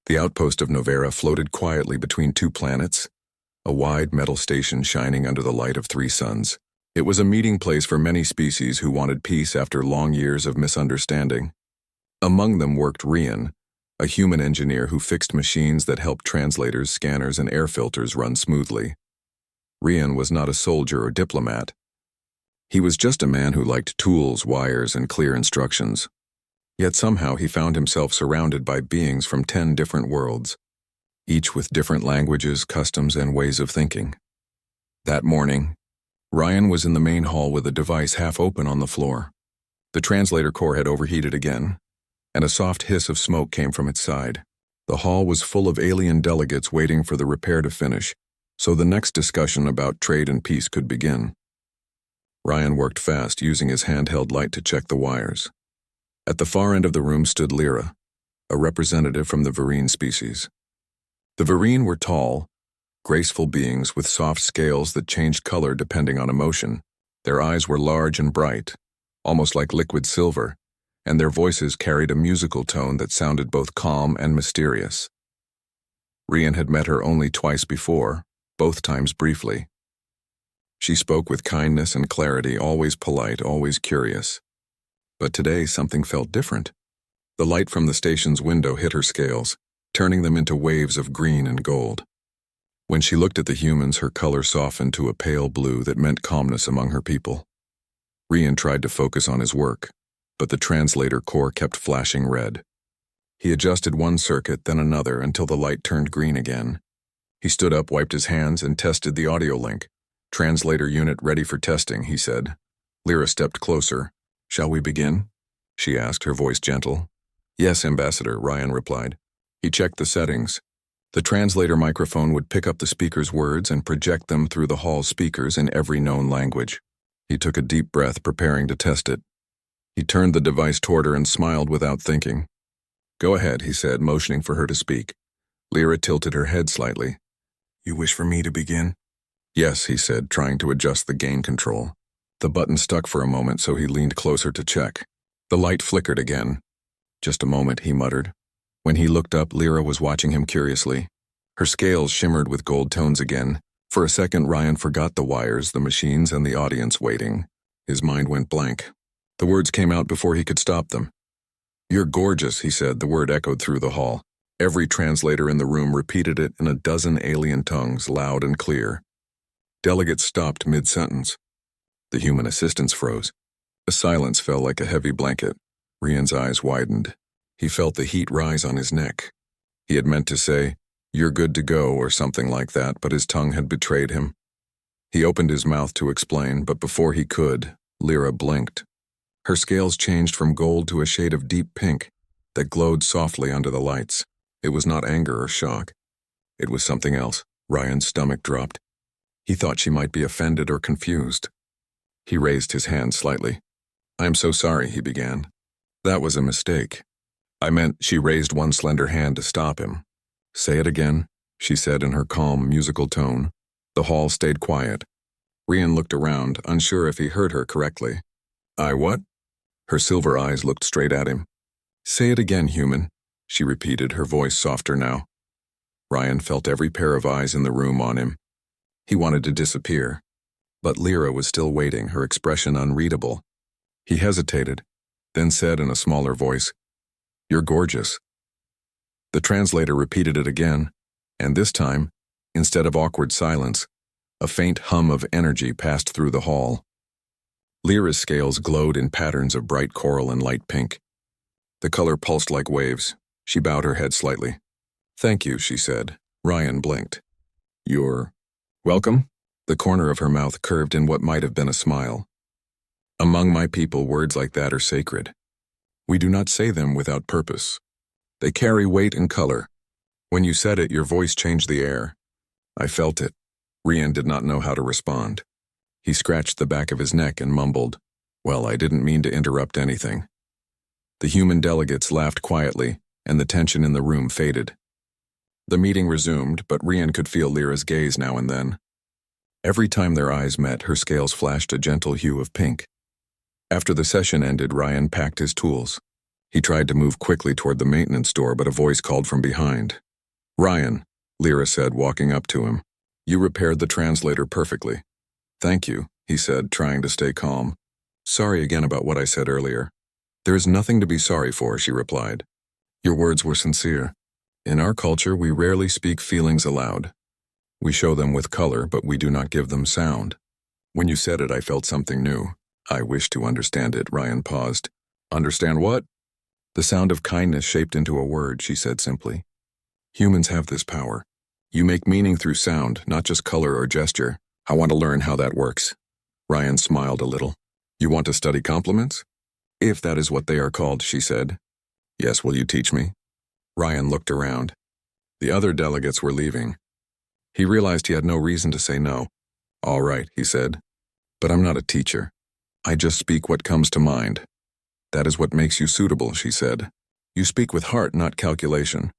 The outpost of Novera floated quietly between two planets, a wide metal station shining under the light of three suns. It was a meeting place for many species who wanted peace after long years of misunderstanding. Among them worked Rian, a human engineer who fixed machines that helped translators, scanners, and air filters run smoothly. Rian was not a soldier or diplomat. He was just a man who liked tools, wires, and clear instructions. Yet somehow he found himself surrounded by beings from 10 different worlds, each with different languages, customs, and ways of thinking. That morning, Ryan was in the main hall with a device half open on the floor. The translator core had overheated again, and a soft hiss of smoke came from its side. The hall was full of alien delegates waiting for the repair to finish, so the next discussion about trade and peace could begin. Ryan worked fast, using his handheld light to check the wires. At the far end of the room stood Lyra, a representative from the Vereen species. The Vereen were tall, graceful beings with soft scales that changed color depending on emotion. Their eyes were large and bright, almost like liquid silver, and their voices carried a musical tone that sounded both calm and mysterious. Rian had met her only twice before, both times briefly. She spoke with kindness and clarity, always polite, always curious. But today something felt different. The light from the station's window hit her scales, turning them into waves of green and gold. When she looked at the humans, her color softened to a pale blue that meant calmness among her people. Rian tried to focus on his work, but the translator core kept flashing red. He adjusted one circuit, then another, until the light turned green again. He stood up, wiped his hands, and tested the audio link. "Translator unit ready for testing," he said. Lyra stepped closer. "Shall we begin?" she asked, her voice gentle. "Yes, Ambassador," Ryan replied. He checked the settings. The translator microphone would pick up the speaker's words and project them through the hall's speakers in every known language. He took a deep breath, preparing to test it. He turned the device toward her and smiled without thinking. "Go ahead," he said, motioning for her to speak. Lyra tilted her head slightly. "You wish for me to begin?" "Yes," he said, trying to adjust the gain control. The button stuck for a moment, so he leaned closer to check. The light flickered again. "Just a moment," he muttered. When he looked up, Lyra was watching him curiously. Her scales shimmered with gold tones again. For a second, Ryan forgot the wires, the machines, and the audience waiting. His mind went blank. The words came out before he could stop them. "You're gorgeous," he said. The word echoed through the hall. Every translator in the room repeated it in a dozen alien tongues, loud and clear. Delegates stopped mid-sentence. The human assistants froze. A silence fell like a heavy blanket. Rian's eyes widened. He felt the heat rise on his neck. He had meant to say, "You're good to go," or something like that, but his tongue had betrayed him. He opened his mouth to explain, but before he could, Lyra blinked. Her scales changed from gold to a shade of deep pink that glowed softly under the lights. It was not anger or shock. It was something else. Ryan's stomach dropped. He thought she might be offended or confused. He raised his hand slightly. "I'm so sorry," he began. "That was a mistake. I meant," she raised one slender hand to stop him. "Say it again," she said in her calm, musical tone. The hall stayed quiet. Rian looked around, unsure if he heard her correctly. "I what?" Her silver eyes looked straight at him. "Say it again, human," she repeated, her voice softer now. Ryan felt every pair of eyes in the room on him. He wanted to disappear. But Lyra was still waiting, her expression unreadable. He hesitated, then said in a smaller voice, "You're gorgeous." The translator repeated it again, and this time, instead of awkward silence, a faint hum of energy passed through the hall. Lyra's scales glowed in patterns of bright coral and light pink. The color pulsed like waves. She bowed her head slightly. "Thank you," she said. Ryan blinked. "You're welcome?" The corner of her mouth curved in what might have been a smile. "Among my people, words like that are sacred. We do not say them without purpose. They carry weight and color. When you said it, your voice changed the air. I felt it." Rian did not know how to respond. He scratched the back of his neck and mumbled, "Well, I didn't mean to interrupt anything." The human delegates laughed quietly, and the tension in the room faded. The meeting resumed, but Rian could feel Lyra's gaze now and then. Every time their eyes met, her scales flashed a gentle hue of pink. After the session ended, Ryan packed his tools. He tried to move quickly toward the maintenance door, but a voice called from behind. "Ryan," Lyra said, walking up to him. "You repaired the translator perfectly." "Thank you," he said, trying to stay calm. "Sorry again about what I said earlier." "There is nothing to be sorry for," she replied. "Your words were sincere. In our culture, we rarely speak feelings aloud. We show them with color, but we do not give them sound. When you said it, I felt something new. I wish to understand it." Ryan paused. "Understand what?" "The sound of kindness shaped into a word," she said simply. "Humans have this power. You make meaning through sound, not just color or gesture. I want to learn how that works." Ryan smiled a little. "You want to study compliments?" "If that is what they are called," she said. "Yes, will you teach me?" Ryan looked around. The other delegates were leaving. He realized he had no reason to say no. "All right," he said. "But I'm not a teacher. I just speak what comes to mind." "That is what makes you suitable," she said. "You speak with heart, not calculation."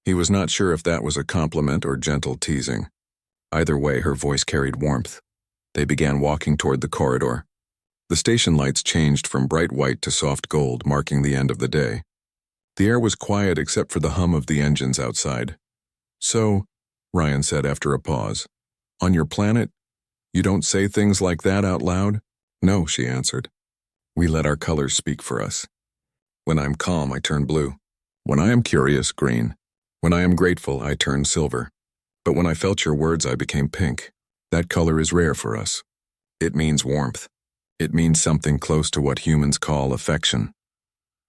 He was not sure if that was a compliment or gentle teasing. Either way, her voice carried warmth. They began walking toward the corridor. The station lights changed from bright white to soft gold, marking the end of the day. The air was quiet except for the hum of the engines outside. "So," Ryan said after a pause, "on your planet, you don't say things like that out loud?" "No," she answered. "We let our colors speak for us. When I'm calm, I turn blue. When I am curious, green. When I am grateful, I turn silver. But when I felt your words, I became pink. That color is rare for us. It means warmth. It means something close to what humans call affection."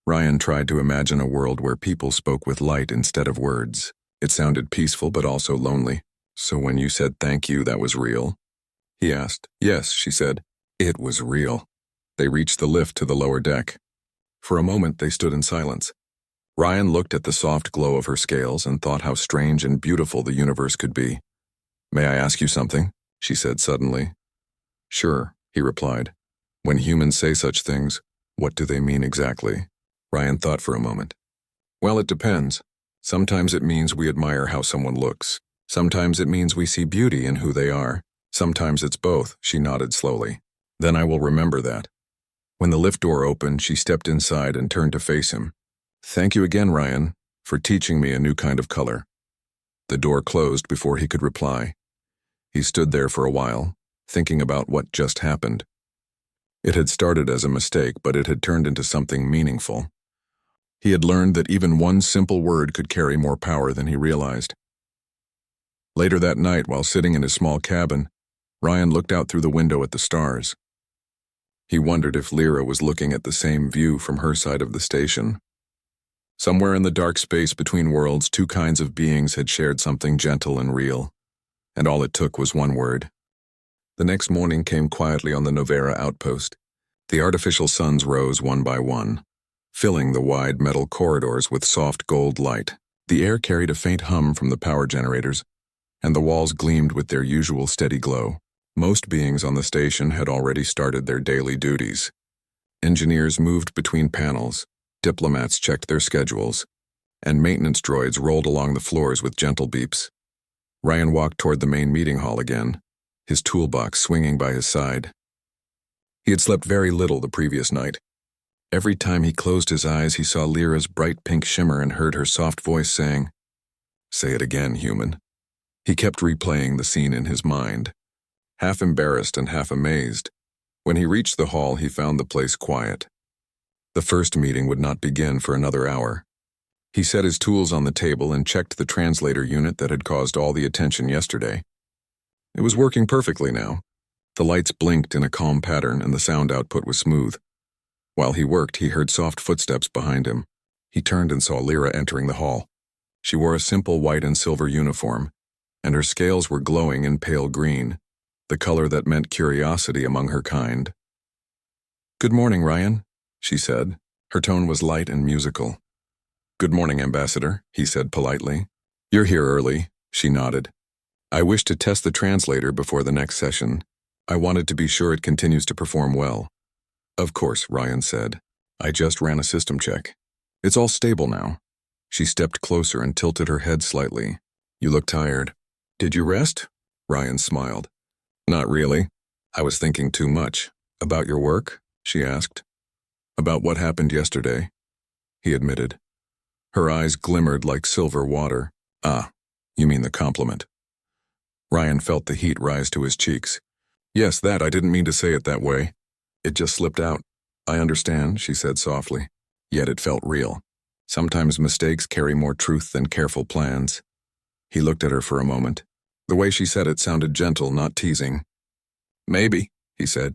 Ryan tried to imagine a world where people spoke with light instead of words. It sounded peaceful but also lonely. "So when you said thank you, that was real?" he asked. "Yes," she said. "It was real." They reached the lift to the lower deck. For a moment, they stood in silence. Ryan looked at the soft glow of her scales and thought how strange and beautiful the universe could be. "May I ask you something?" she said suddenly. "Sure," he replied. "When humans say such things, what do they mean exactly?" Ryan thought for a moment. "Well, it depends. Sometimes it means we admire how someone looks. Sometimes it means we see beauty in who they are. Sometimes it's both," she nodded slowly. "Then I will remember that." When the lift door opened, she stepped inside and turned to face him. "Thank you again, Ryan, for teaching me a new kind of color." The door closed before he could reply. He stood there for a while, thinking about what just happened. It had started as a mistake, but it had turned into something meaningful. He had learned that even one simple word could carry more power than he realized. Later that night, while sitting in his small cabin, Ryan looked out through the window at the stars. He wondered if Lyra was looking at the same view from her side of the station. Somewhere in the dark space between worlds, two kinds of beings had shared something gentle and real, and all it took was one word. The next morning came quietly on the Novera outpost. The artificial suns rose one by one, filling the wide metal corridors with soft gold light. The air carried a faint hum from the power generators, and the walls gleamed with their usual steady glow. Most beings on the station had already started their daily duties. Engineers moved between panels, diplomats checked their schedules, and maintenance droids rolled along the floors with gentle beeps. Ryan walked toward the main meeting hall again, his toolbox swinging by his side. He had slept very little the previous night. Every time he closed his eyes, he saw Lyra's bright pink shimmer and heard her soft voice saying, "Say it again, human." He kept replaying the scene in his mind, half embarrassed and half amazed. When he reached the hall, he found the place quiet. The first meeting would not begin for another hour. He set his tools on the table and checked the translator unit that had caused all the attention yesterday. It was working perfectly now. The lights blinked in a calm pattern and the sound output was smooth. While he worked, he heard soft footsteps behind him. He turned and saw Lyra entering the hall. She wore a simple white and silver uniform, and her scales were glowing in pale green, the color that meant curiosity among her kind. "Good morning, Ryan," she said. Her tone was light and musical. "Good morning, Ambassador," he said politely. "You're here early," she nodded. "I wish to test the translator before the next session. I wanted to be sure it continues to perform well." "Of course," Ryan said. "I just ran a system check. It's all stable now." She stepped closer and tilted her head slightly. "You look tired. Did you rest?" Ryan smiled. "Not really. I was thinking too much." "About your work?" she asked. "About what happened yesterday." he admitted. Her eyes glimmered like silver water. Ah, you mean the compliment. Ryan felt the heat rise to his cheeks. Yes, that, I didn't mean to say it that way. It just slipped out. I understand, she said softly. Yet it felt real. Sometimes mistakes carry more truth than careful plans. He looked at her for a moment. The way she said it sounded gentle, not teasing. Maybe, he said.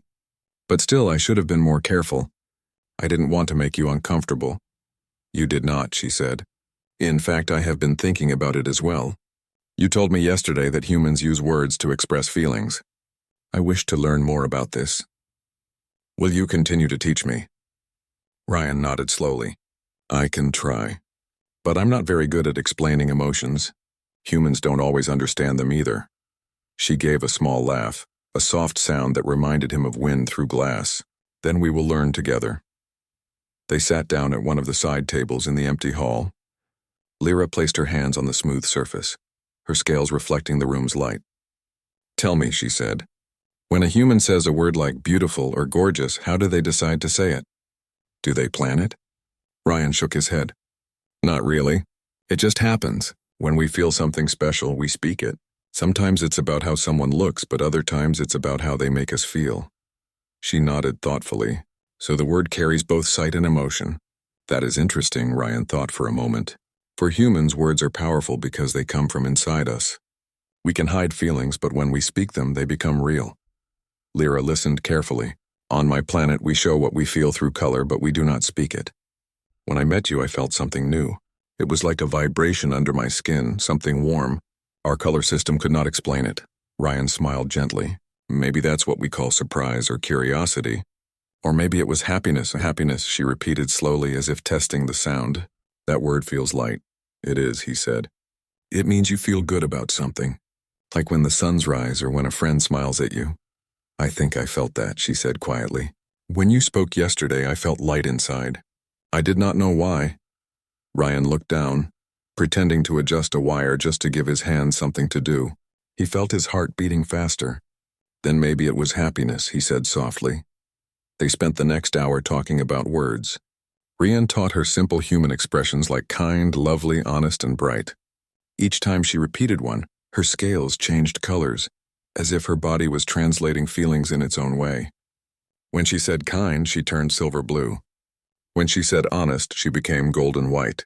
But still, I should have been more careful. I didn't want to make you uncomfortable. You did not, she said. In fact, I have been thinking about it as well. You told me yesterday that humans use words to express feelings. I wish to learn more about this. Will you continue to teach me? Ryan nodded slowly. I can try. But I'm not very good at explaining emotions. Humans don't always understand them either. She gave a small laugh, a soft sound that reminded him of wind through glass. Then we will learn together. They sat down at one of the side tables in the empty hall. Lyra placed her hands on the smooth surface, her scales reflecting the room's light. Tell me, she said. When a human says a word like beautiful or gorgeous, how do they decide to say it? Do they plan it? Ryan shook his head. Not really. It just happens. When we feel something special, we speak it. Sometimes it's about how someone looks, but other times it's about how they make us feel. She nodded thoughtfully. So the word carries both sight and emotion. That is interesting, Ryan thought for a moment. For humans, words are powerful because they come from inside us. We can hide feelings, but when we speak them, they become real. Lyra listened carefully. On my planet, we show what we feel through color, but we do not speak it. When I met you, I felt something new. It was like a vibration under my skin, something warm. Our color system could not explain it. Ryan smiled gently. Maybe that's what we call surprise or curiosity. Or maybe it was happiness, she repeated slowly as if testing the sound. That word feels light. It is, he said. It means you feel good about something. Like when the suns rise or when a friend smiles at you. I think I felt that, she said quietly. When you spoke yesterday, I felt light inside. I did not know why. Ryan looked down, pretending to adjust a wire just to give his hands something to do. He felt his heart beating faster. Then maybe it was happiness, he said softly. They spent the next hour talking about words. Ryan taught her simple human expressions like kind, lovely, honest, and bright. Each time she repeated one, her scales changed colors, as if her body was translating feelings in its own way. When she said kind, she turned silver blue. When she said honest, she became golden white.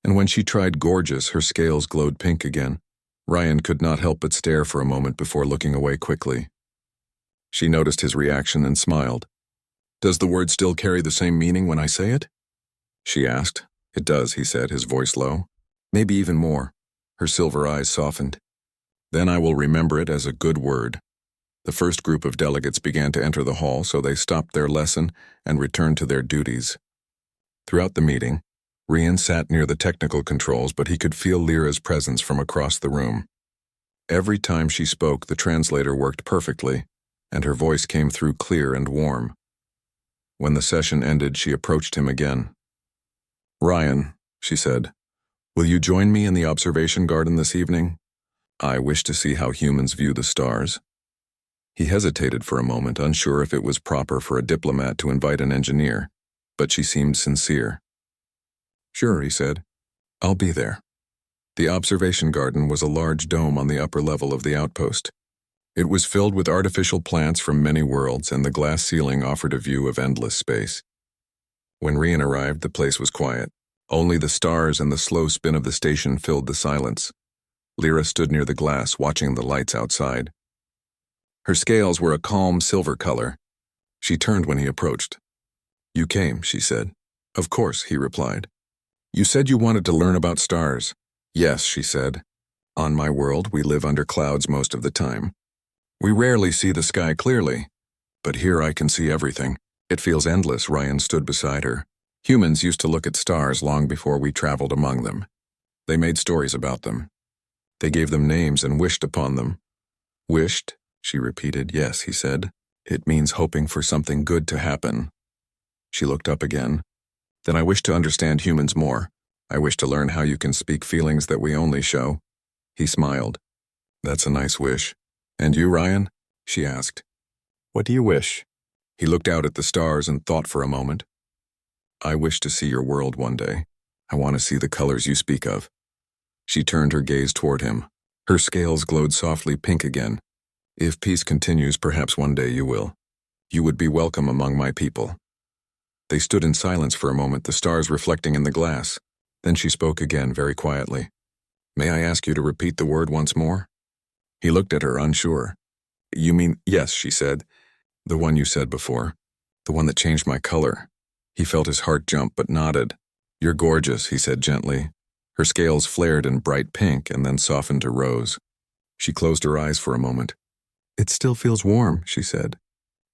And when she tried gorgeous, her scales glowed pink again. Ryan could not help but stare for a moment before looking away quickly. She noticed his reaction and smiled. Does the word still carry the same meaning when I say it? She asked. It does, he said, his voice low. Maybe even more. Her silver eyes softened. Then I will remember it as a good word. The first group of delegates began to enter the hall, so they stopped their lesson and returned to their duties. Throughout the meeting, Ryan sat near the technical controls, but he could feel Lyra's presence from across the room. Every time she spoke, the translator worked perfectly, and her voice came through clear and warm. When the session ended, she approached him again. Ryan, she said, will you join me in the observation garden this evening? I wish to see how humans view the stars. He hesitated for a moment, unsure if it was proper for a diplomat to invite an engineer, but she seemed sincere. Sure, he said. I'll be there. The observation garden was a large dome on the upper level of the outpost. It was filled with artificial plants from many worlds, and the glass ceiling offered a view of endless space. When Ryan arrived, the place was quiet. Only the stars and the slow spin of the station filled the silence. Lyra stood near the glass, watching the lights outside. Her scales were a calm silver color. She turned when he approached. You came, she said. Of course, he replied. You said you wanted to learn about stars. Yes, she said. On my world, we live under clouds most of the time. We rarely see the sky clearly. But here I can see everything. It feels endless. Ryan stood beside her. Humans used to look at stars long before we traveled among them. They made stories about them. They gave them names and wished upon them. Wished, she repeated. Yes, he said. It means hoping for something good to happen. She looked up again. Then I wish to understand humans more. I wish to learn how you can speak feelings that we only show. He smiled. That's a nice wish. And you, Ryan? She asked. What do you wish? He looked out at the stars and thought for a moment. I wish to see your world one day. I want to see the colors you speak of. She turned her gaze toward him. Her scales glowed softly pink again. If peace continues, perhaps one day you will. You would be welcome among my people. They stood in silence for a moment, the stars reflecting in the glass. Then she spoke again, very quietly. May I ask you to repeat the word once more? He looked at her, unsure. You mean, yes, she said. The one you said before. The one that changed my color. He felt his heart jump, but nodded. You're gorgeous, he said gently. Her scales flared in bright pink and then softened to rose. She closed her eyes for a moment. It still feels warm, she said.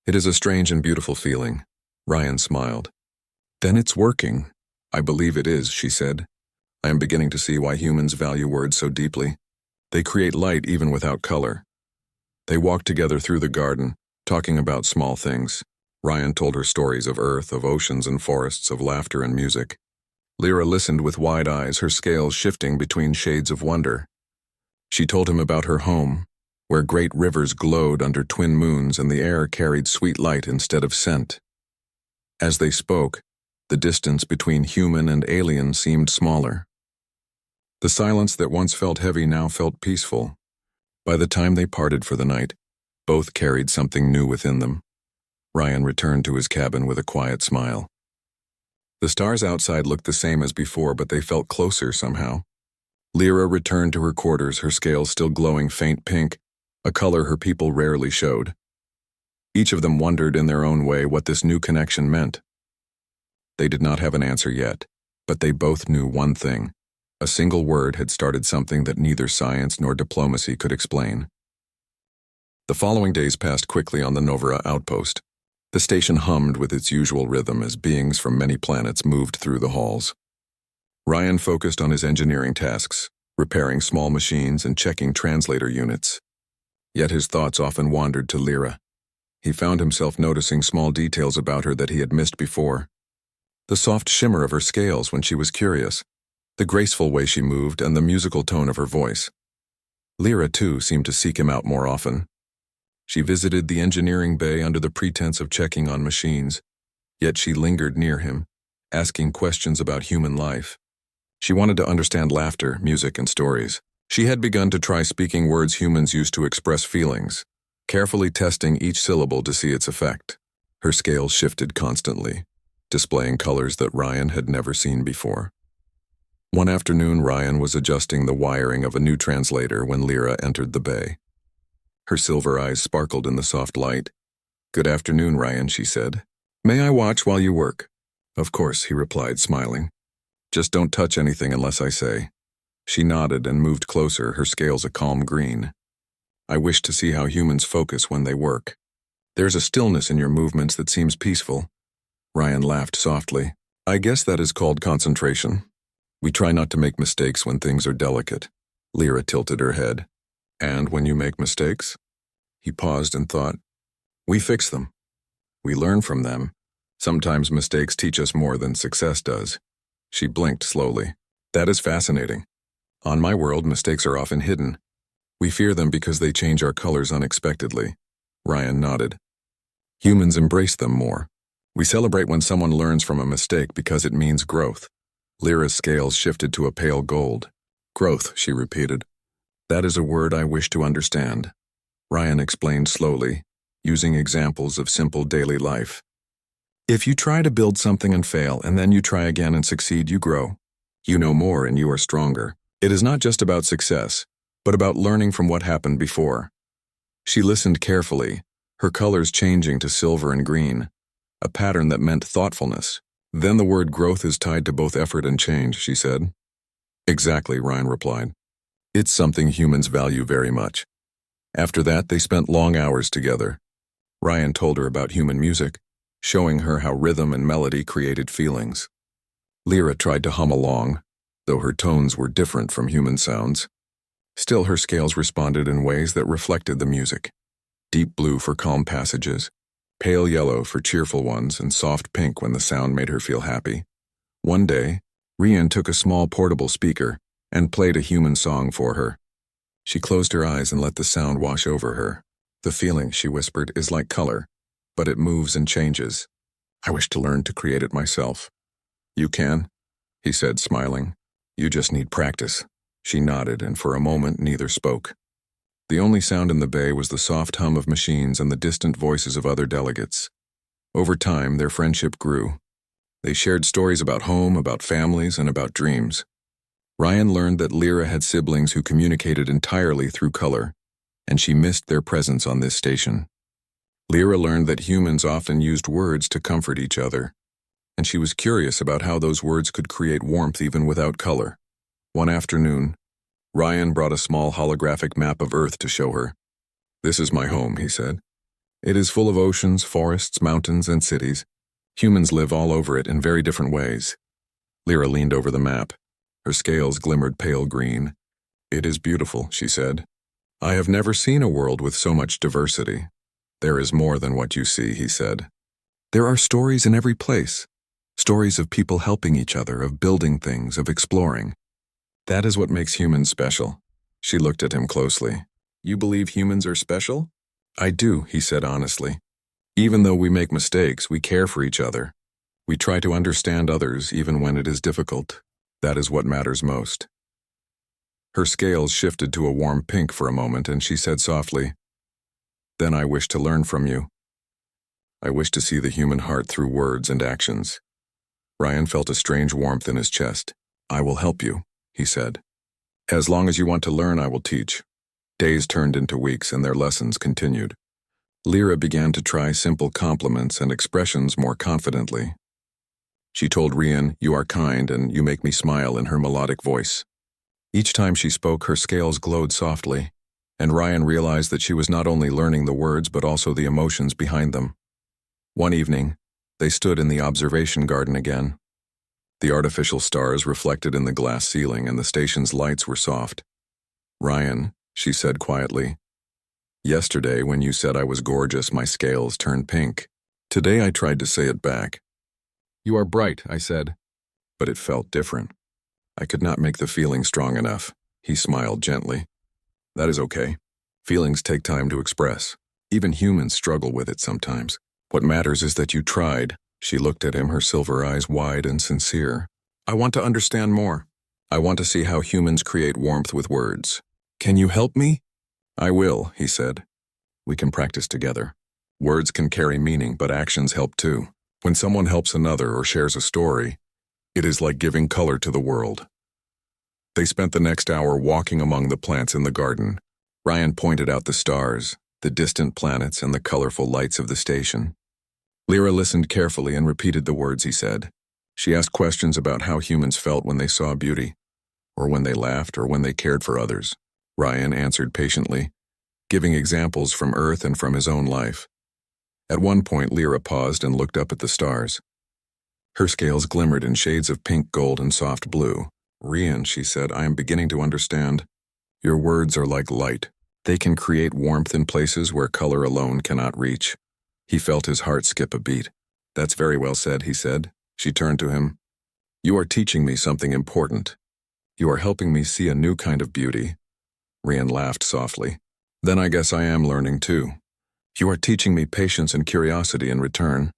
It is a strange and beautiful feeling. Ryan smiled. Then it's working. I believe it is, she said. I am beginning to see why humans value words so deeply. They create light even without color. They walked together through the garden, talking about small things. Ryan told her stories of Earth, of oceans and forests, of laughter and music. Lyra listened with wide eyes, her scales shifting between shades of wonder. She told him about her home, where great rivers glowed under twin moons and the air carried sweet light instead of scent. As they spoke, the distance between human and alien seemed smaller. The silence that once felt heavy now felt peaceful. By the time they parted for the night, both carried something new within them. Ryan returned to his cabin with a quiet smile. The stars outside looked the same as before, but they felt closer somehow. Lyra returned to her quarters, her scales still glowing faint pink, a color her people rarely showed. Each of them wondered in their own way what this new connection meant. They did not have an answer yet, but they both knew one thing. A single word had started something that neither science nor diplomacy could explain. The following days passed quickly on the Novara outpost. The station hummed with its usual rhythm as beings from many planets moved through the halls. Ryan focused on his engineering tasks, repairing small machines and checking translator units. Yet his thoughts often wandered to Lyra. He found himself noticing small details about her that he had missed before. The soft shimmer of her scales when she was curious, the graceful way she moved, and the musical tone of her voice. Lyra, too, seemed to seek him out more often. She visited the engineering bay under the pretense of checking on machines, yet she lingered near him, asking questions about human life. She wanted to understand laughter, music, and stories. She had begun to try speaking words humans used to express feelings, carefully testing each syllable to see its effect. Her scales shifted constantly, displaying colors that Ryan had never seen before. One afternoon, Ryan was adjusting the wiring of a new translator when Lyra entered the bay. Her silver eyes sparkled in the soft light. Good afternoon, Ryan, she said. May I watch while you work? Of course, he replied, smiling. Just don't touch anything unless I say. She nodded and moved closer, her scales a calm green. I wish to see how humans focus when they work. There's a stillness in your movements that seems peaceful. Ryan laughed softly. I guess that is called concentration. We try not to make mistakes when things are delicate. Lyra tilted her head. And when you make mistakes? He paused and thought. We fix them. We learn from them. Sometimes mistakes teach us more than success does. She blinked slowly. That is fascinating. On my world, mistakes are often hidden. We fear them because they change our colors unexpectedly. Ryan nodded. Humans embrace them more. We celebrate when someone learns from a mistake because it means growth. Lyra's scales shifted to a pale gold. Growth, she repeated. That is a word I wish to understand. Ryan explained slowly, using examples of simple daily life. If you try to build something and fail, and then you try again and succeed, you grow. You know more and you are stronger. It is not just about success, but about learning from what happened before. She listened carefully, her colors changing to silver and green, a pattern that meant thoughtfulness. Then the word growth is tied to both effort and change, she said. Exactly, Ryan replied. It's something humans value very much. After that, they spent long hours together. Ryan told her about human music, showing her how rhythm and melody created feelings. Lyra tried to hum along, though her tones were different from human sounds. Still, her scales responded in ways that reflected the music. Deep blue for calm passages, pale yellow for cheerful ones, and soft pink when the sound made her feel happy. One day, Ryan took a small portable speaker and played a human song for her. She closed her eyes and let the sound wash over her. The feeling, she whispered, is like color, but it moves and changes. I wish to learn to create it myself. You can, he said, smiling. You just need practice. She nodded, and for a moment neither spoke. The only sound in the bay was the soft hum of machines and the distant voices of other delegates. Over time, their friendship grew. They shared stories about home, about families, and about dreams. Ryan learned that Lyra had siblings who communicated entirely through color, and she missed their presence on this station. Lyra learned that humans often used words to comfort each other, and she was curious about how those words could create warmth even without color. One afternoon, Ryan brought a small holographic map of Earth to show her. "This is my home," he said. "It is full of oceans, forests, mountains, and cities. Humans live all over it in very different ways." Lyra leaned over the map. Her scales glimmered pale green. "It is beautiful," she said. "I have never seen a world with so much diversity." "There is more than what you see," he said. "There are stories in every place. Stories of people helping each other, of building things, of exploring. That is what makes humans special." She looked at him closely. "You believe humans are special?" "I do," he said honestly. "Even though we make mistakes, we care for each other. We try to understand others even when it is difficult. That is what matters most." Her scales shifted to a warm pink for a moment, and she said softly, "Then I wish to learn from you. I wish to see the human heart through words and actions." Ryan felt a strange warmth in his chest. "I will help you," he said. "As long as you want to learn, I will teach." Days turned into weeks, and their lessons continued. Lyra began to try simple compliments and expressions more confidently. She told Ryan, "You are kind and you make me smile," in her melodic voice. Each time she spoke, her scales glowed softly, and Ryan realized that she was not only learning the words but also the emotions behind them. One evening, they stood in the observation garden again. The artificial stars reflected in the glass ceiling and the station's lights were soft. "Ryan," she said quietly, "yesterday when you said I was gorgeous, my scales turned pink. Today I tried to say it back. 'You are bright,' I said, but it felt different. I could not make the feeling strong enough." He smiled gently. "That is okay. Feelings take time to express. Even humans struggle with it sometimes. What matters is that you tried." She looked at him, her silver eyes wide and sincere. "I want to understand more. I want to see how humans create warmth with words. Can you help me?" "I will," he said. "We can practice together. Words can carry meaning, but actions help too. When someone helps another or shares a story, it is like giving color to the world." They spent the next hour walking among the plants in the garden. Ryan pointed out the stars, the distant planets, and the colorful lights of the station. Lyra listened carefully and repeated the words he said. She asked questions about how humans felt when they saw beauty, or when they laughed, or when they cared for others. Ryan answered patiently, giving examples from Earth and from his own life. At one point, Lyra paused and looked up at the stars. Her scales glimmered in shades of pink, gold, and soft blue. "Ryan," she said, "I am beginning to understand. Your words are like light. They can create warmth in places where color alone cannot reach." He felt his heart skip a beat. "That's very well said," he said. She turned to him. "You are teaching me something important. You are helping me see a new kind of beauty." Ryan laughed softly. "Then I guess I am learning too. You are teaching me patience and curiosity in return."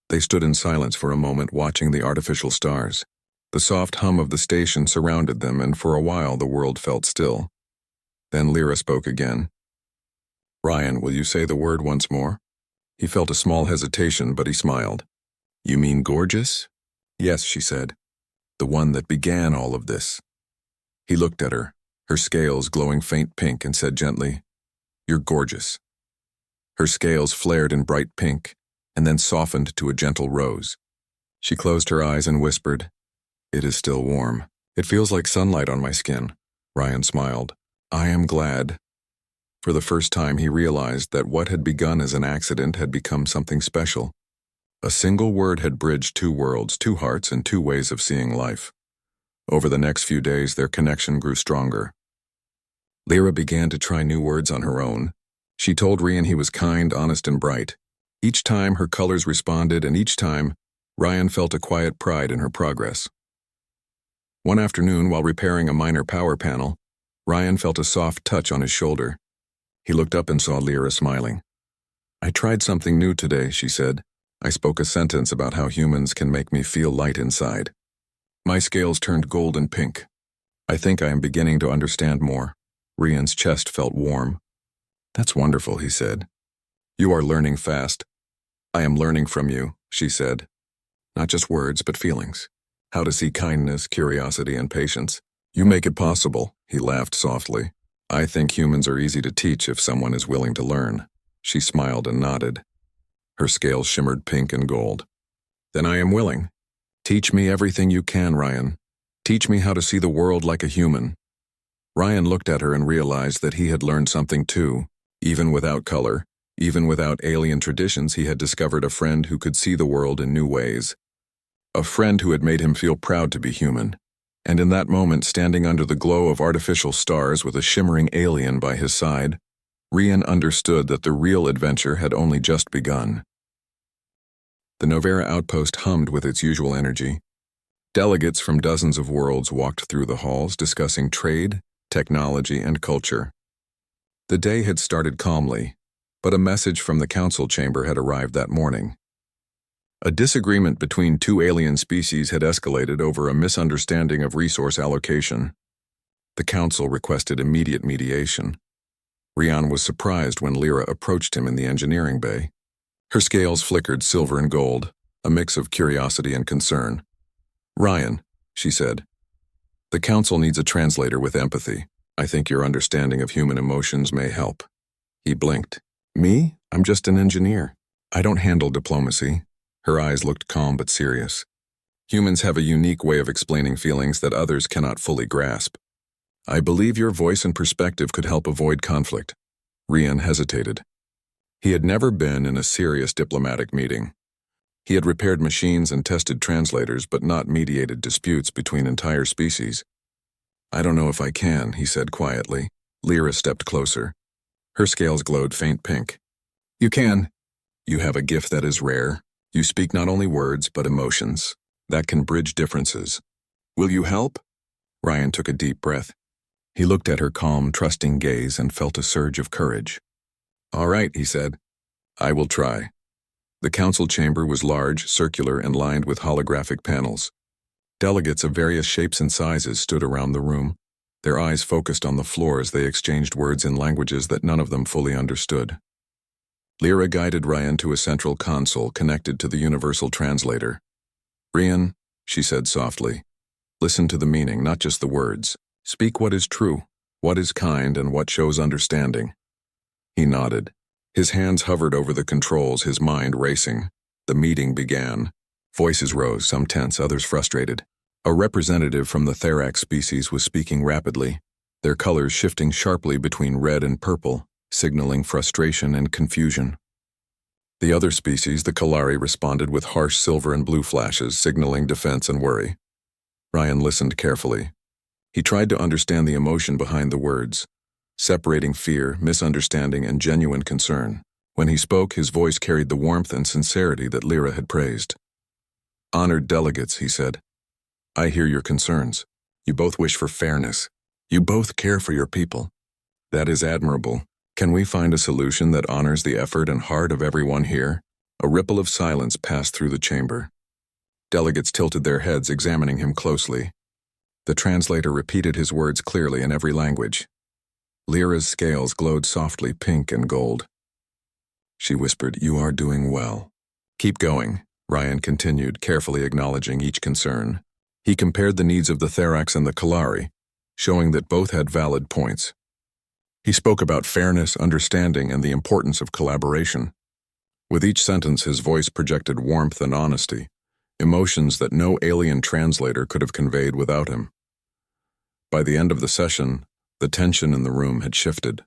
They stood in silence for a moment, watching the artificial stars. The soft hum of the station surrounded them, and for a while the world felt still. Then Lyra spoke again. "Ryan, will you say the word once more?" He felt a small hesitation, but he smiled. "You mean gorgeous?" "Yes," she said. "The one that began all of this." He looked at her, her scales glowing faint pink, and said gently, "You're gorgeous." Her scales flared in bright pink, and then softened to a gentle rose. She closed her eyes and whispered, "It is still warm. It feels like sunlight on my skin." Ryan smiled. "I am glad." For the first time, he realized that what had begun as an accident had become something special. A single word had bridged two worlds, two hearts, and two ways of seeing life. Over the next few days, their connection grew stronger. Lyra began to try new words on her own. She told Ryan he was kind, honest, and bright. Each time, her colors responded, and each time, Ryan felt a quiet pride in her progress. One afternoon, while repairing a minor power panel, Ryan felt a soft touch on his shoulder. He looked up and saw Lyra smiling. "I tried something new today," she said. I spoke a sentence about how humans can make me feel light inside. My scales turned gold and pink. I think I am beginning to understand more. Rian's chest felt warm. That's wonderful, he said. You are learning fast. I am learning from you, she said. Not just words, but feelings. How to see kindness, curiosity, and patience. You make it possible, he laughed softly. I think humans are easy to teach if someone is willing to learn. She smiled and nodded. Her scales shimmered pink and gold. Then I am willing. Teach me everything you can, Ryan. Teach me how to see the world like a human. Ryan looked at her and realized that he had learned something too. Even without color, even without alien traditions, he had discovered a friend who could see the world in new ways. A friend who had made him feel proud to be human. And in that moment, standing under the glow of artificial stars with a shimmering alien by his side, Rian understood that the real adventure had only just begun. The Novera outpost hummed with its usual energy. Delegates from dozens of worlds walked through the halls discussing trade, technology, and culture. The day had started calmly, but a message from the council chamber had arrived that morning. A disagreement between two alien species had escalated over a misunderstanding of resource allocation. The council requested immediate mediation. Rian was surprised when Lyra approached him in the engineering bay. Her scales flickered silver and gold, a mix of curiosity and concern. Ryan, she said, the council needs a translator with empathy. I think your understanding of human emotions may help. He blinked. Me? I'm just an engineer. I don't handle diplomacy. Her eyes looked calm but serious. Humans have a unique way of explaining feelings that others cannot fully grasp. I believe your voice and perspective could help avoid conflict. Rian hesitated. He had never been in a serious diplomatic meeting. He had repaired machines and tested translators, but not mediated disputes between entire species. I don't know if I can, he said quietly. Lyra stepped closer. Her scales glowed faint pink. You can. You have a gift that is rare. You speak not only words, but emotions. That can bridge differences. Will you help? Ryan took a deep breath. He looked at her calm, trusting gaze and felt a surge of courage. All right, he said. I will try. The council chamber was large, circular, and lined with holographic panels. Delegates of various shapes and sizes stood around the room, their eyes focused on the floor as they exchanged words in languages that none of them fully understood. Lyra guided Ryan to a central console connected to the universal translator. Rian, she said softly, listen to the meaning, not just the words. Speak what is true, what is kind, and what shows understanding. He nodded. His hands hovered over the controls, his mind racing. The meeting began. Voices rose, some tense, others frustrated. A representative from the Therax species was speaking rapidly, their colors shifting sharply between red and purple, signaling frustration and confusion. The other species, the Kalari, responded with harsh silver and blue flashes, signaling defense and worry. Ryan listened carefully. He tried to understand the emotion behind the words, separating fear, misunderstanding, and genuine concern. When he spoke, his voice carried the warmth and sincerity that Lyra had praised. Honored delegates, he said, I hear your concerns. You both wish for fairness. You both care for your people. That is admirable. Can we find a solution that honors the effort and heart of everyone here? A ripple of silence passed through the chamber. Delegates tilted their heads, examining him closely. The translator repeated his words clearly in every language. Lyra's scales glowed softly pink and gold. She whispered, You are doing well. Keep going, Ryan continued, carefully acknowledging each concern. He compared the needs of the Therax and the Kalari, showing that both had valid points. He spoke about fairness, understanding, and the importance of collaboration. With each sentence, his voice projected warmth and honesty, emotions that no alien translator could have conveyed without him. By the end of the session, the tension in the room had shifted.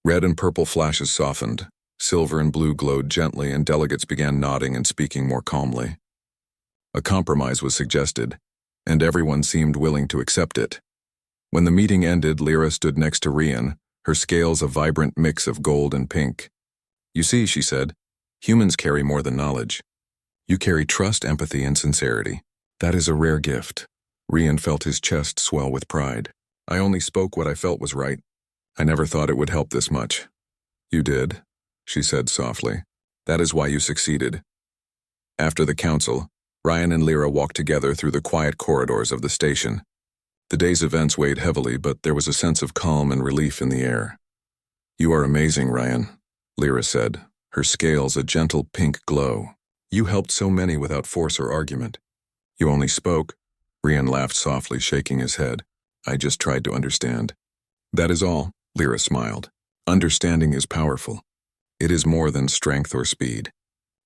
Red and purple flashes softened, silver and blue glowed gently, and delegates began nodding and speaking more calmly. A compromise was suggested, and everyone seemed willing to accept it. When the meeting ended, Lyra stood next to Rian, her scales a vibrant mix of gold and pink. You see, she said, humans carry more than knowledge. You carry trust, empathy, and sincerity. That is a rare gift. Rian felt his chest swell with pride. I only spoke what I felt was right. I never thought it would help this much. You did, she said softly. That is why you succeeded. After the council, Ryan and Lyra walked together through the quiet corridors of the station. The day's events weighed heavily, but there was a sense of calm and relief in the air. "You are amazing, Ryan," Lyra said, her scales a gentle pink glow. "You helped so many without force or argument." "You only spoke," Ryan laughed softly, shaking his head. "I just tried to understand." "That is all," Lyra smiled. "Understanding is powerful. It is more than strength or speed.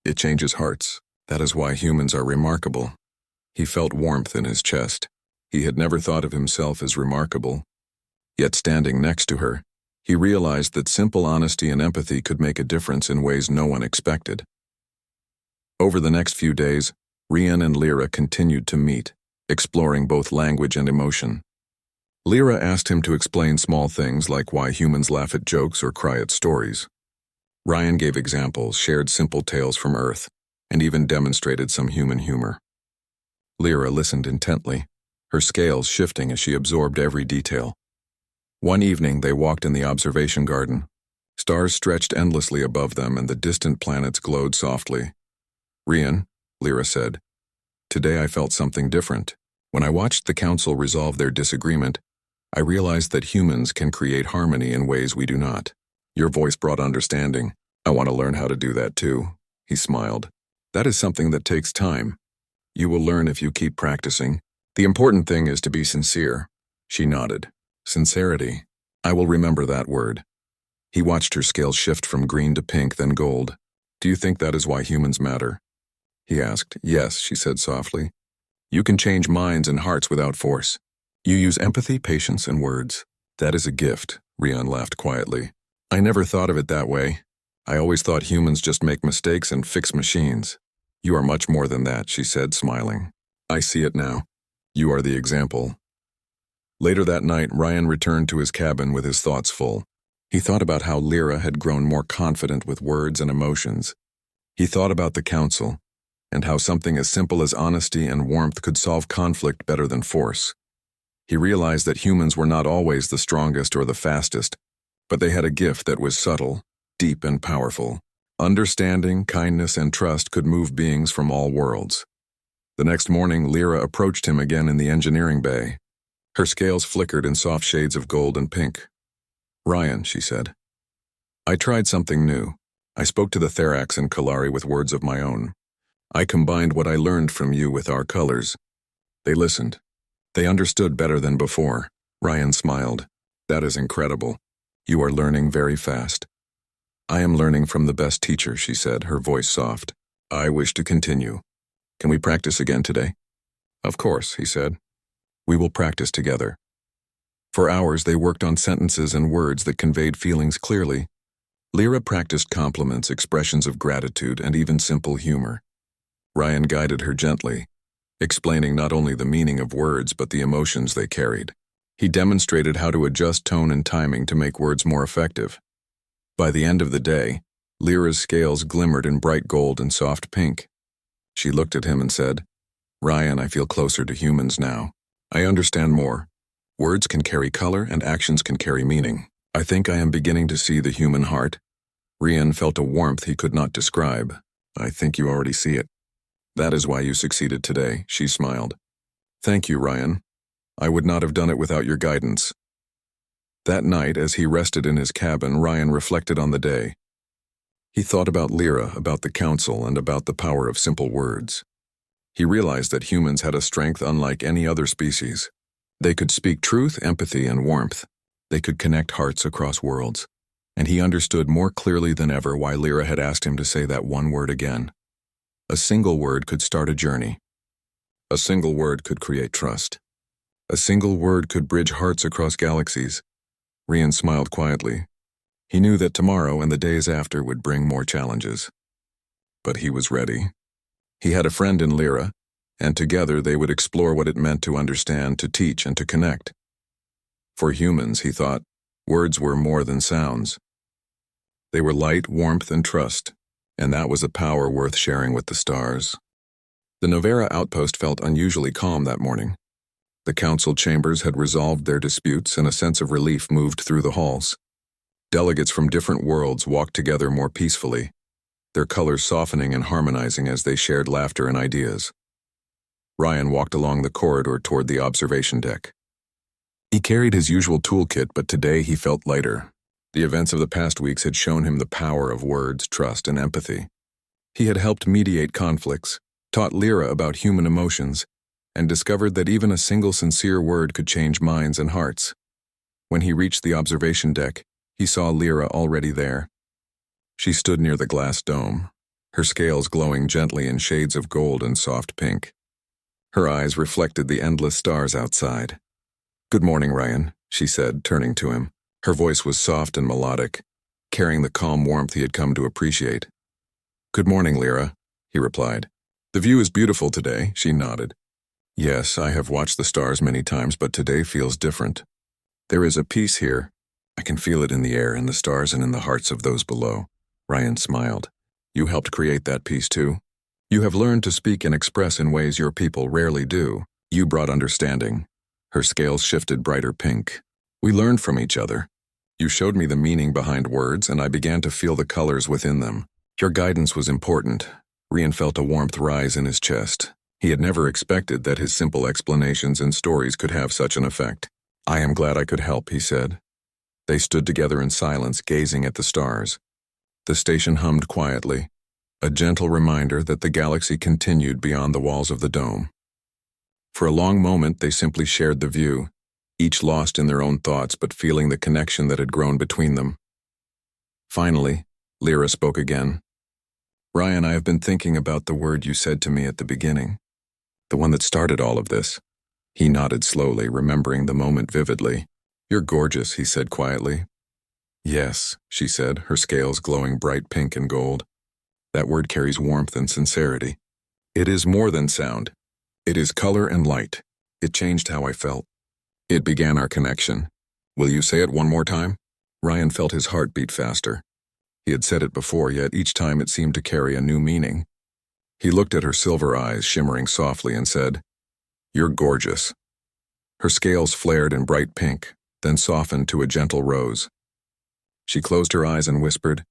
It changes hearts. That is why humans are remarkable." He felt warmth in his chest. He had never thought of himself as remarkable. Yet standing next to her, he realized that simple honesty and empathy could make a difference in ways no one expected. Over the next few days, Ryan and Lyra continued to meet, exploring both language and emotion. Lyra asked him to explain small things like why humans laugh at jokes or cry at stories. Ryan gave examples, shared simple tales from Earth, and even demonstrated some human humor. Lyra listened intently, her scales shifting as she absorbed every detail. One evening they walked in the observation garden. Stars stretched endlessly above them and the distant planets glowed softly. "Ryan," Lyra said, "today I felt something different. When I watched the council resolve their disagreement, I realized that humans can create harmony in ways we do not. Your voice brought understanding. I want to learn how to do that too." He smiled. "That is something that takes time. You will learn if you keep practicing. The important thing is to be sincere." She nodded. "Sincerity. I will remember that word." He watched her scales shift from green to pink, then gold. "Do you think that is why humans matter?" He asked. "Yes," she said softly. "You can change minds and hearts without force. You use empathy, patience, and words. That is a gift," Ryan laughed quietly. "I never thought of it that way. I always thought humans just make mistakes and fix machines." "You are much more than that," she said, smiling. "I see it now. You are the example." Later that night, Ryan returned to his cabin with his thoughts full. He thought about how Lyra had grown more confident with words and emotions. He thought about the council, and how something as simple as honesty and warmth could solve conflict better than force. He realized that humans were not always the strongest or the fastest, but they had a gift that was subtle, deep, and powerful. Understanding, kindness, and trust could move beings from all worlds. The next morning, Lyra approached him again in the engineering bay. Her scales flickered in soft shades of gold and pink. "Ryan," she said, "I tried something new. I spoke to the Therax and Kalari with words of my own. I combined what I learned from you with our colors. They listened. They understood better than before." Ryan smiled. "That is incredible. You are learning very fast." "I am learning from the best teacher," she said, her voice soft. "I wish to continue. Can we practice again today?" "Of course," he said. "We will practice together." For hours they worked on sentences and words that conveyed feelings clearly. Lyra practiced compliments, expressions of gratitude, and even simple humor. Ryan guided her gently, explaining not only the meaning of words but the emotions they carried. He demonstrated how to adjust tone and timing to make words more effective. By the end of the day, Lyra's scales glimmered in bright gold and soft pink. She looked at him and said, "Ryan, I feel closer to humans now. I understand more. Words can carry color and actions can carry meaning. I think I am beginning to see the human heart." Ryan felt a warmth he could not describe. "I think you already see it. That is why you succeeded today," she smiled. "Thank you, Ryan. I would not have done it without your guidance." That night, as he rested in his cabin, Ryan reflected on the day. He thought about Lyra, about the council, and about the power of simple words. He realized that humans had a strength unlike any other species. They could speak truth, empathy, and warmth. They could connect hearts across worlds. And he understood more clearly than ever why Lyra had asked him to say that one word again. A single word could start a journey. A single word could create trust. A single word could bridge hearts across galaxies. Ryan smiled quietly. He knew that tomorrow and the days after would bring more challenges. But he was ready. He had a friend in Lyra, and together they would explore what it meant to understand, to teach, and to connect. For humans, he thought, words were more than sounds. They were light, warmth, and trust, and that was a power worth sharing with the stars. The Novera outpost felt unusually calm that morning. The council chambers had resolved their disputes, and a sense of relief moved through the halls. Delegates from different worlds walked together more peacefully. their colors softening and harmonizing as they shared laughter and ideas. Ryan walked along the corridor toward the observation deck. He carried his usual toolkit, but today he felt lighter. The events of the past weeks had shown him the power of words, trust, and empathy. He had helped mediate conflicts, taught Lyra about human emotions, and discovered that even a single sincere word could change minds and hearts. When he reached the observation deck, he saw Lyra already there. She stood near the glass dome, her scales glowing gently in shades of gold and soft pink. Her eyes reflected the endless stars outside. "Good morning, Ryan," she said, turning to him. Her voice was soft and melodic, carrying the calm warmth he had come to appreciate. "Good morning, Lyra," he replied. "The view is beautiful today," she nodded. "Yes, I have watched the stars many times, but today feels different. There is a peace here. I can feel it in the air, in the stars, and in the hearts of those below." Ryan smiled. "You helped create that peace too? You have learned to speak and express in ways your people rarely do. You brought understanding." Her scales shifted brighter pink. "We learned from each other. You showed me the meaning behind words, and I began to feel the colors within them. Your guidance was important." Ryan felt a warmth rise in his chest. He had never expected that his simple explanations and stories could have such an effect. "I am glad I could help," he said. They stood together in silence, gazing at the stars. The station hummed quietly, a gentle reminder that the galaxy continued beyond the walls of the dome. For a long moment, they simply shared the view, each lost in their own thoughts but feeling the connection that had grown between them. Finally, Lyra spoke again. "Ryan, I have been thinking about the word you said to me at the beginning, the one that started all of this." He nodded slowly, remembering the moment vividly. "You're gorgeous," he said quietly. "Yes," she said, her scales glowing bright pink and gold. "That word carries warmth and sincerity. It is more than sound. It is color and light. It changed how I felt. It began our connection. Will you say it one more time?" Ryan felt his heart beat faster. He had said it before, yet each time it seemed to carry a new meaning. He looked at her silver eyes shimmering softly and said, "You're gorgeous." Her scales flared in bright pink, then softened to a gentle rose. She closed her eyes and whispered,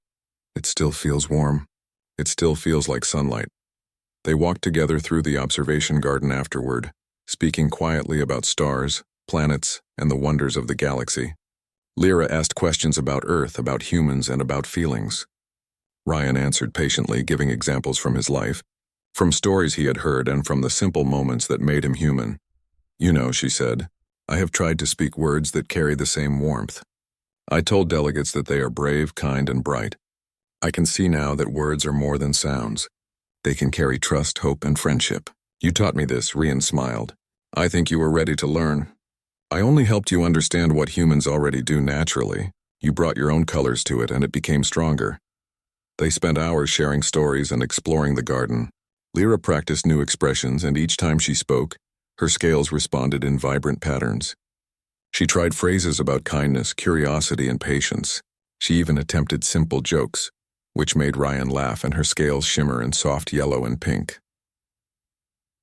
"It still feels warm. It still feels like sunlight." They walked together through the observation garden afterward, speaking quietly about stars, planets, and the wonders of the galaxy. Lyra asked questions about Earth, about humans, and about feelings. Ryan answered patiently, giving examples from his life, from stories he had heard and from the simple moments that made him human. "You know," she said, "I have tried to speak words that carry the same warmth. I told delegates that they are brave, kind, and bright. I can see now that words are more than sounds. They can carry trust, hope, and friendship. You taught me this," Ryan smiled. "I think you were ready to learn. I only helped you understand what humans already do naturally. You brought your own colors to it, and it became stronger." They spent hours sharing stories and exploring the garden. Lyra practiced new expressions, and each time she spoke, her scales responded in vibrant patterns. She tried phrases about kindness, curiosity, and patience. She even attempted simple jokes, which made Ryan laugh and her scales shimmer in soft yellow and pink.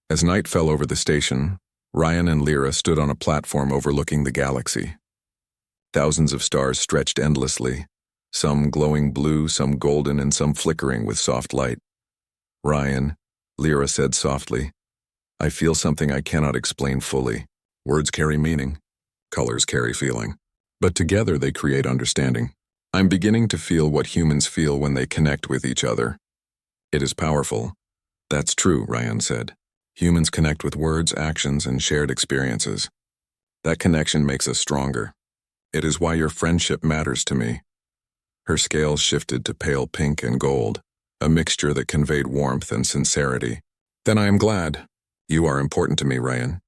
As night fell over the station, Ryan and Lyra stood on a platform overlooking the galaxy. Thousands of stars stretched endlessly, some glowing blue, some golden, and some flickering with soft light. "Ryan," Lyra said softly, "I feel something I cannot explain fully. Words carry meaning. Colors carry feeling. But together they create understanding. I'm beginning to feel what humans feel when they connect with each other. It is powerful." "That's true," Ryan said. "Humans connect with words, actions, and shared experiences. That connection makes us stronger. It is why your friendship matters to me." Her scales shifted to pale pink and gold, a mixture that conveyed warmth and sincerity. "Then I am glad. You are important to me, Ryan.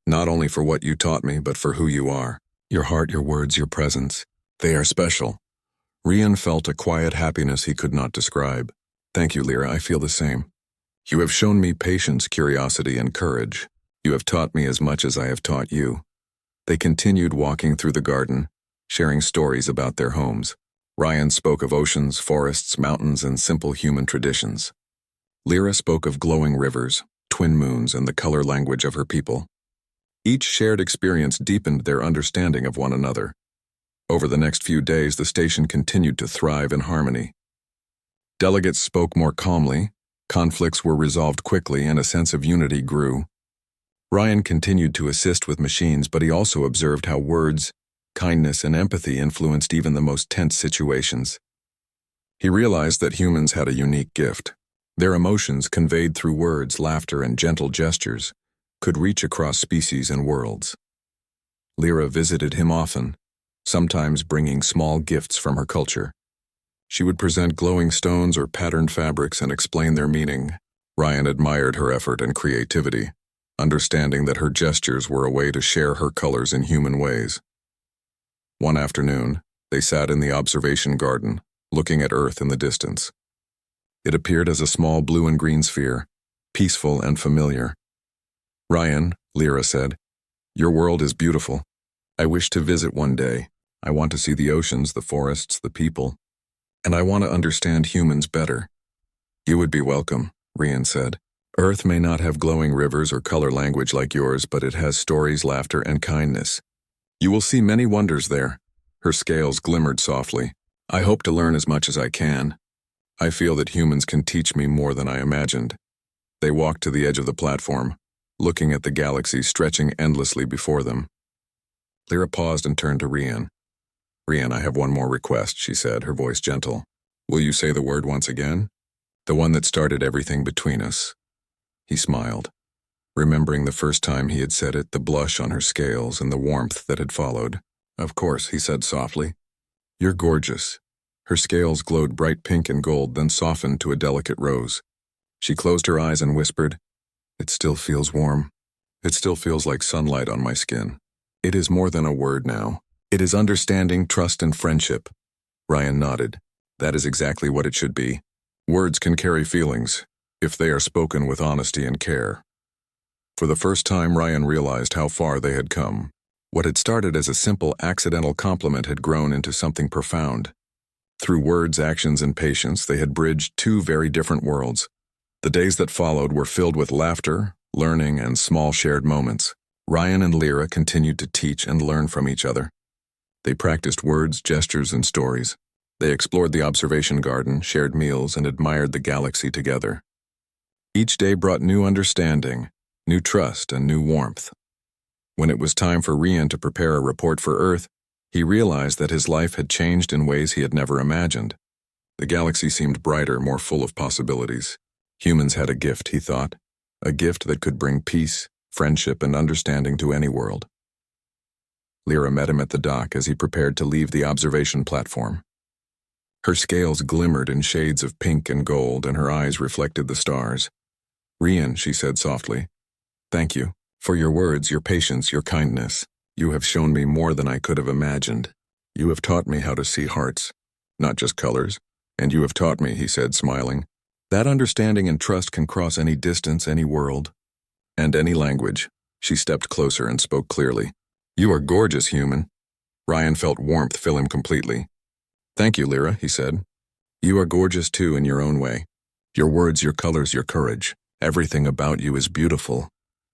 Not only for what you taught me, but for who you are. Your heart, your words, your presence. They are special." Ryan felt a quiet happiness he could not describe. "Thank you, Lyra, I feel the same. You have shown me patience, curiosity, and courage. You have taught me as much as I have taught you." They continued walking through the garden, sharing stories about their homes. Ryan spoke of oceans, forests, mountains, and simple human traditions. Lyra spoke of glowing rivers, twin moons, and the color language of her people. Each shared experience deepened their understanding of one another. Over the next few days, the station continued to thrive in harmony. Delegates spoke more calmly, conflicts were resolved quickly, and a sense of unity grew. Ryan continued to assist with machines, but he also observed how words, kindness, and empathy influenced even the most tense situations. He realized that humans had a unique gift. Their emotions, conveyed through words, laughter, and gentle gestures, could reach across species and worlds. Lyra visited him often, sometimes bringing small gifts from her culture. She would present glowing stones or patterned fabrics and explain their meaning. Ryan admired her effort and creativity, understanding that her gestures were a way to share her colors in human ways. One afternoon, they sat in the observation garden, looking at Earth in the distance. It appeared as a small blue and green sphere, peaceful and familiar. "Ryan," Lyra said, "your world is beautiful. I wish to visit one day. I want to see the oceans, the forests, the people, and I want to understand humans better." "You would be welcome," Ryan said. "Earth may not have glowing rivers or color language like yours, but it has stories, laughter, and kindness. You will see many wonders there." Her scales glimmered softly. "I hope to learn as much as I can. I feel that humans can teach me more than I imagined." They walked to the edge of the platform, looking at the galaxy stretching endlessly before them. Lyra paused and turned to Ryan. "Ryan, I have one more request," she said, her voice gentle. "Will you say the word once again? The one that started everything between us." He smiled, remembering the first time he had said it, the blush on her scales and the warmth that had followed. "Of course," he said softly. "You're gorgeous." Her scales glowed bright pink and gold, then softened to a delicate rose. She closed her eyes and whispered, "It still feels warm. It still feels like sunlight on my skin." "It is more than a word now. It is understanding, trust, and friendship." Ryan nodded. "That is exactly what it should be. Words can carry feelings, if they are spoken with honesty and care." For the first time, Ryan realized how far they had come. What had started as a simple, accidental compliment had grown into something profound. Through words, actions, and patience, they had bridged two very different worlds. The days that followed were filled with laughter, learning, and small shared moments. Ryan and Lyra continued to teach and learn from each other. They practiced words, gestures, and stories. They explored the observation garden, shared meals, and admired the galaxy together. Each day brought new understanding, new trust, and new warmth. When it was time for Ryan to prepare a report for Earth, he realized that his life had changed in ways he had never imagined. The galaxy seemed brighter, more full of possibilities. Humans had a gift, he thought, a gift that could bring peace, friendship, and understanding to any world. Lyra met him at the dock as he prepared to leave the observation platform. Her scales glimmered in shades of pink and gold, and her eyes reflected the stars. "Ryan," she said softly, "thank you for your words, your patience, your kindness. You have shown me more than I could have imagined. You have taught me how to see hearts, not just colors. And you have taught me," he said, smiling, "that understanding and trust can cross any distance, any world, and any language." She stepped closer and spoke clearly. "You are gorgeous, human." Ryan felt warmth fill him completely. "Thank you, Lyra," he said. "You are gorgeous too in your own way. Your words, your colors, your courage. Everything about you is beautiful."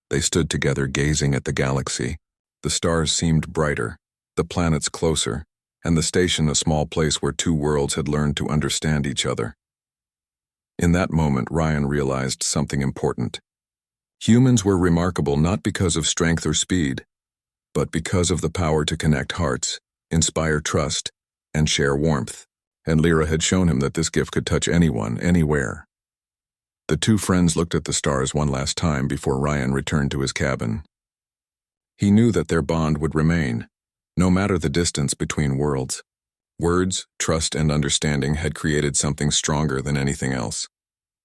They stood together gazing at the galaxy. The stars seemed brighter, the planets closer, and the station a small place where two worlds had learned to understand each other. In that moment, Ryan realized something important. Humans were remarkable not because of strength or speed, but because of the power to connect hearts, inspire trust, and share warmth. And Lyra had shown him that this gift could touch anyone, anywhere. The two friends looked at the stars one last time before Ryan returned to his cabin. He knew that their bond would remain, no matter the distance between worlds. Words, trust, and understanding had created something stronger than anything else,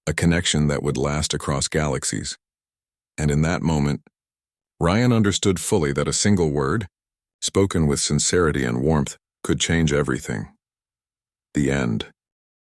a connection that would last across galaxies. And in that moment, Ryan understood fully that a single word, spoken with sincerity and warmth, could change everything. The end.